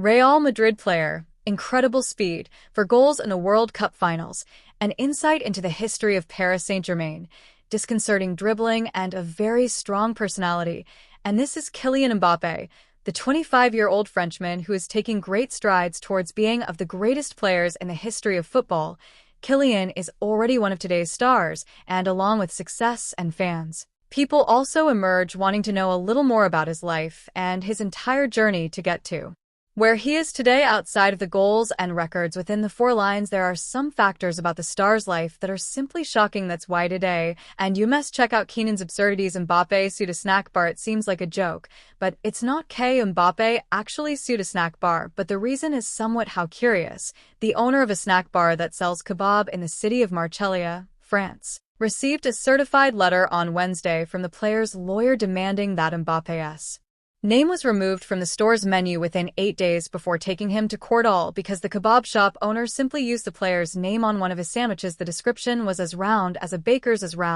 Real Madrid player, incredible speed for goals in the World Cup finals, an insight into the history of Paris Saint-Germain, disconcerting dribbling, and a very strong personality. And this is Kylian Mbappe, the 25-year-old Frenchman who is taking great strides towards being of the greatest players in the history of football. Kylian is already one of today's stars, and along with success and fans, people also emerge wanting to know a little more about his life and his entire journey to get to where he is today. Outside of the goals and records within the four lines, there are some factors about the star's life that are simply shocking. That's why today, and you must check out Keenan's Absurdities. Mbappe sued a snack bar. It seems like a joke, but it's not. Mbappe actually sued a snack bar, but the reason is somewhat how curious. The owner of a snack bar that sells kebab in the city of Marseille, France, received a certified letter on Wednesday from the player's lawyer demanding that Mbappe's name was removed from the store's menu within 8 days before taking him to court, all because the kebab shop owner simply used the player's name on one of his sandwiches. The description was as round as a baker's skull.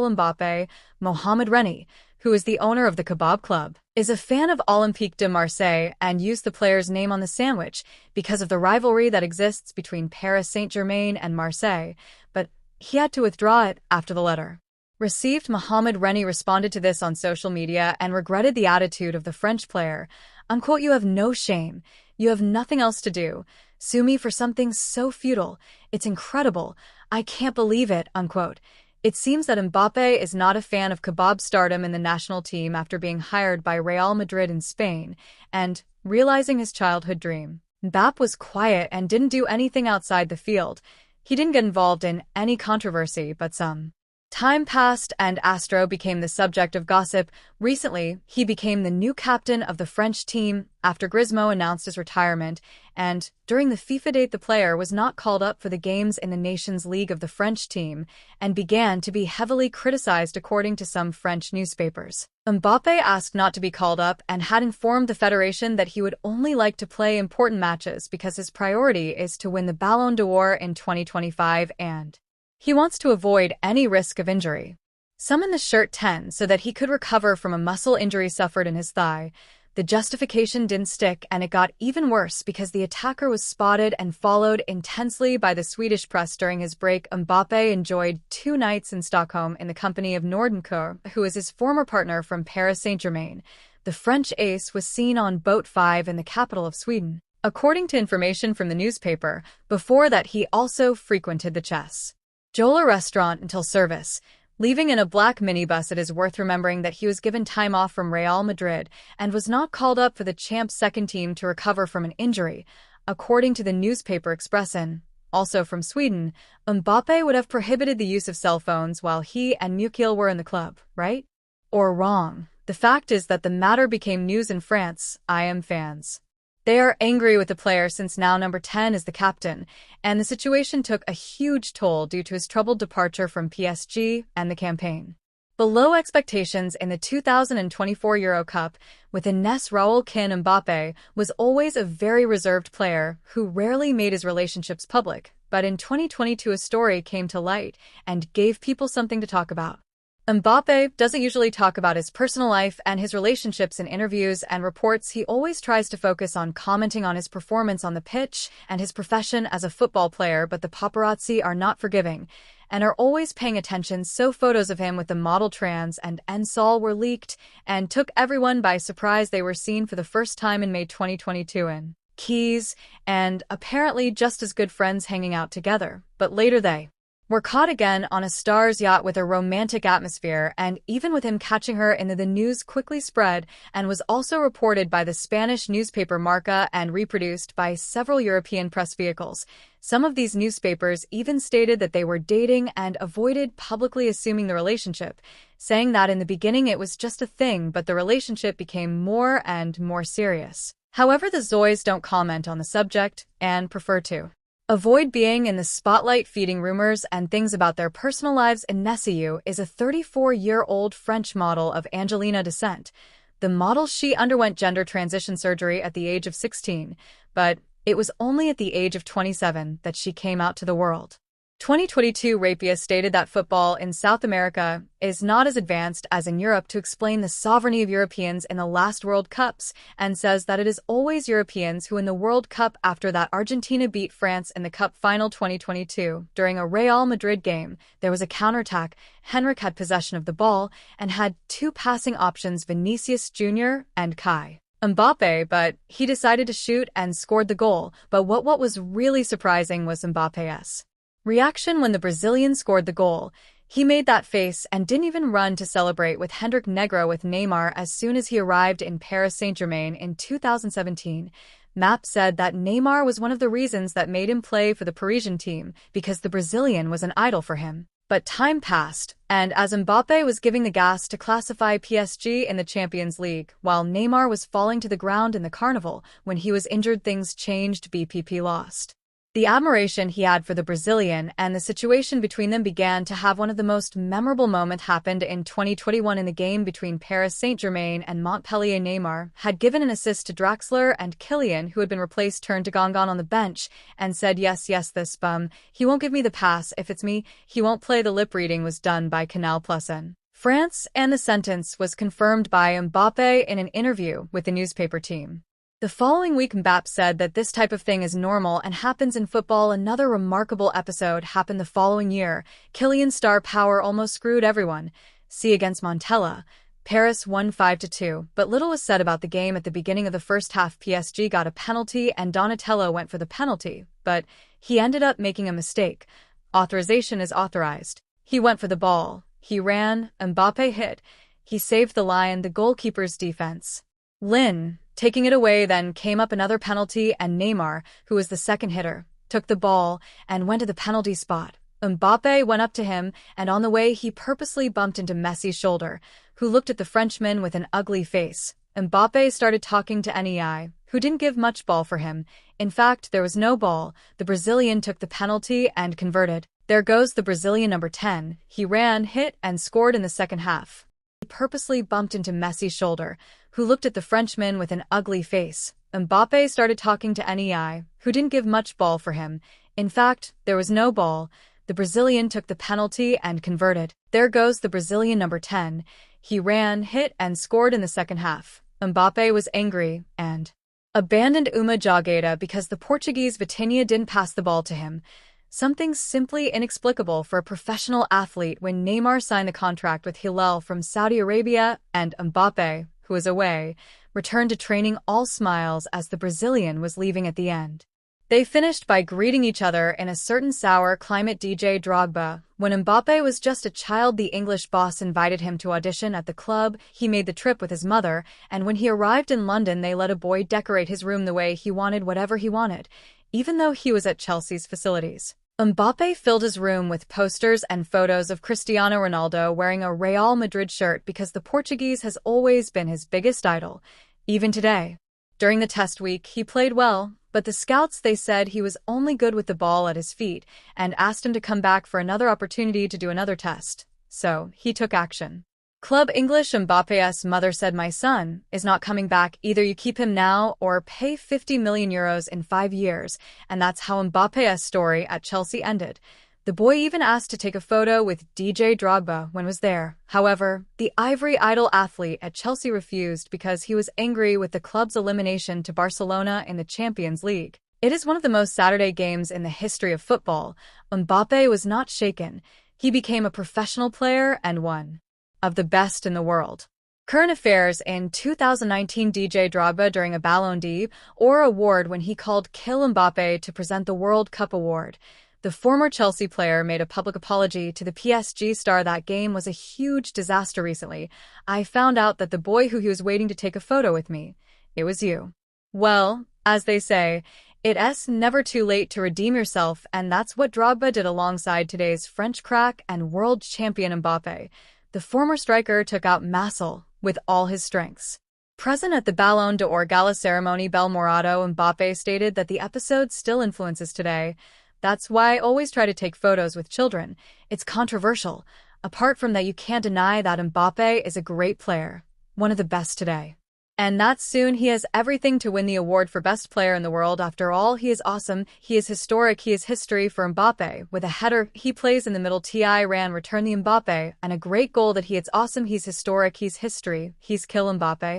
Mbappe, Mohamed Reni, who is the owner of the kebab club, is a fan of Olympique de Marseille and used the player's name on the sandwich because of the rivalry that exists between Paris Saint-Germain and Marseille, but he had to withdraw it after the letter received. Mohamed Reni responded to this on social media and regretted the attitude of the French player. Unquote, "You have no shame. You have nothing else to do. Sue me for something so futile. It's incredible. I can't believe it." Unquote. It seems that Mbappe is not a fan of kebab stardom in the national team after being hired by Real Madrid in Spain and realizing his childhood dream. Mbappe was quiet and didn't do anything outside the field. He didn't get involved in any controversy, but some time passed and Astro became the subject of gossip. Recently, he became the new captain of the French team after Griezmann announced his retirement, and during the FIFA date the player was not called up for the games in the Nations League of the French team and began to be heavily criticized according to some French newspapers. Mbappe asked not to be called up and had informed the federation that he would only like to play important matches because his priority is to win the Ballon d'Or in 2025 and he wants to avoid any risk of injury. Some in the shirt 10 so that he could recover from a muscle injury suffered in his thigh. The justification didn't stick, and it got even worse because the attacker was spotted and followed intensely by the Swedish press during his break. Mbappe enjoyed 2 nights in Stockholm in the company of Nordenker, who is his former partner from Paris Saint-Germain. The French ace was seen on Boat 5 in the capital of Sweden, according to information from the newspaper. Before that, he also frequented the Chess Jola restaurant until service, leaving in a black minibus. It is worth remembering that he was given time off from Real Madrid and was not called up for the champs' second team to recover from an injury, according to the newspaper Expressen. Also from Sweden, Mbappe would have prohibited the use of cell phones while he and Mukil were in the club, right? Or wrong? The fact is that the matter became news in France. I am fans. They are angry with the player since now number 10 is the captain, and the situation took a huge toll due to his troubled departure from PSG and the campaign below expectations in the 2024 Euro Cup. With Ines Raoul Kin, Mbappe was always a very reserved player who rarely made his relationships public, but in 2022 a story came to light and gave people something to talk about. Mbappe doesn't usually talk about his personal life and his relationships in interviews and reports. He always tries to focus on commenting on his performance on the pitch and his profession as a football player, but the paparazzi are not forgiving and are always paying attention. So photos of him with the model Trans and Ensol were leaked and took everyone by surprise. They were seen for the first time in May 2022 in Keys and apparently just as good friends hanging out together, but later they were caught again on a star's yacht with a romantic atmosphere, and even with him catching her in the news quickly spread and was also reported by the Spanish newspaper Marca and reproduced by several European press vehicles. Some of these newspapers even stated that they were dating and avoided publicly assuming the relationship, saying that in the beginning it was just a thing, but the relationship became more and more serious. However, the Zoys don't comment on the subject and prefer to avoid being in the spotlight, feeding rumors and things about their personal lives. Ineseu is a 34-year-old French model of Angelina descent. The model, she underwent gender transition surgery at the age of 16, but it was only at the age of 27 that she came out to the world. 2022 Rapia stated that football in South America is not as advanced as in Europe to explain the sovereignty of Europeans in the last World Cups, and says that it is always Europeans who win the World Cup after that Argentina beat France in the Cup final 2022. During a Real Madrid game, there was a counterattack. Henrik had possession of the ball and had two passing options, Vinicius Jr. and Kai Mbappe, but he decided to shoot and scored the goal. But what was really surprising was Mbappe's reaction when the Brazilian scored the goal. He made that face and didn't even run to celebrate with Hendrik Negro with Neymar as soon as he arrived in Paris Saint-Germain in 2017. Map said that Neymar was one of the reasons that made him play for the Parisian team, because the Brazilian was an idol for him. But time passed, and as Mbappe was giving the gas to classify PSG in the Champions League, while Neymar was falling to the ground in the carnival, when he was injured, things changed. BPP lost the admiration he had for the Brazilian, and the situation between them began to have one of the most memorable moments happened in 2021 in the game between Paris Saint-Germain and Montpellier. Neymar had given an assist to Draxler, and Kylian, who had been replaced, turned to Gongon on the bench and said, yes, this bum, he won't give me the pass. If it's me, he won't play. The lip reading was done by Canal Plus in France, and the sentence was confirmed by Mbappe in an interview with the newspaper team. The following week, Mbappe said that this type of thing is normal and happens in football. Another remarkable episode happened the following year. Kylian's star power almost screwed everyone. See against Montella. Paris won 5-2, but little was said about the game at the beginning of the first half. PSG got a penalty and Donatello went for the penalty, but he ended up making a mistake. Authorization is authorized. He went for the ball. He ran. Mbappe hit. He saved the line, the goalkeeper's defense. Lin, taking it away, then came up another penalty, and Neymar, who was the second hitter, took the ball and went to the penalty spot. Mbappe went up to him, and on the way he purposely bumped into Messi's shoulder, who looked at the Frenchman with an ugly face. Mbappe started talking to Nei, who didn't give much ball for him. In fact, there was no ball. The Brazilian took the penalty and converted. There goes the Brazilian number 10. He ran, hit, and scored in the second half. He purposely bumped into Messi's shoulder, who looked at the Frenchman with an ugly face. Mbappe started talking to Nei, who didn't give much ball for him. In fact, there was no ball. The Brazilian took the penalty and converted. There goes the Brazilian number 10. He ran, hit, and scored in the second half. Mbappe was angry and abandoned uma jogada because the Portuguese Vitinha didn't pass the ball to him. Something simply inexplicable for a professional athlete. When Neymar signed the contract with Hilal from Saudi Arabia, and Mbappe, who was away, returned to training, all smiles as the Brazilian was leaving at the end. They finished by greeting each other in a certain sour climate. DJ Drogba. When Mbappe was just a child, the English boss invited him to audition at the club. He made the trip with his mother, and when he arrived in London, they let a boy decorate his room the way he wanted, whatever he wanted, even though he was at Chelsea's facilities. Mbappe filled his room with posters and photos of Cristiano Ronaldo wearing a Real Madrid shirt because the Portuguese has always been his biggest idol, even today. During the test week, he played well, but the scouts, they said he was only good with the ball at his feet and asked him to come back for another opportunity to do another test. So, he took action. Club English. Mbappe's mother said, my son is not coming back. Either you keep him now or pay 50 million euros in 5 years. And that's how Mbappe's story at Chelsea ended. The boy even asked to take a photo with DJ Drogba when was there. However, the Ivory Idol athlete at Chelsea refused because he was angry with the club's elimination to Barcelona in the Champions League. It is one of the most Saturday games in the history of football. Mbappe was not shaken. He became a professional player and one of the best in the world. Current affairs. In 2019, DJ Drogba during a Ballon d'Or award when he called Kylian Mbappe to present the World Cup award. The former Chelsea player made a public apology to the PSG star. That game was a huge disaster recently. I found out that the boy who he was waiting to take a photo with me, it was you. Well, as they say, it's never too late to redeem yourself, and that's what Drogba did alongside today's French crack and world champion Mbappe. The former striker took out Marseille with all his strengths. Present at the Ballon d'Or gala ceremony, Belmorato, Mbappe stated that the episode still influences today. That's why I always try to take photos with children. It's controversial. Apart from that, you can't deny that Mbappe is a great player, one of the best today. And not soon he has everything to win the award for best player in the world. After all, he is awesome, he is historic, he is history for Mbappe. With a header he plays in the middle, Ti ran return the Mbappe, and a great goal that he is awesome, he's historic, he's history, he's kill Mbappe.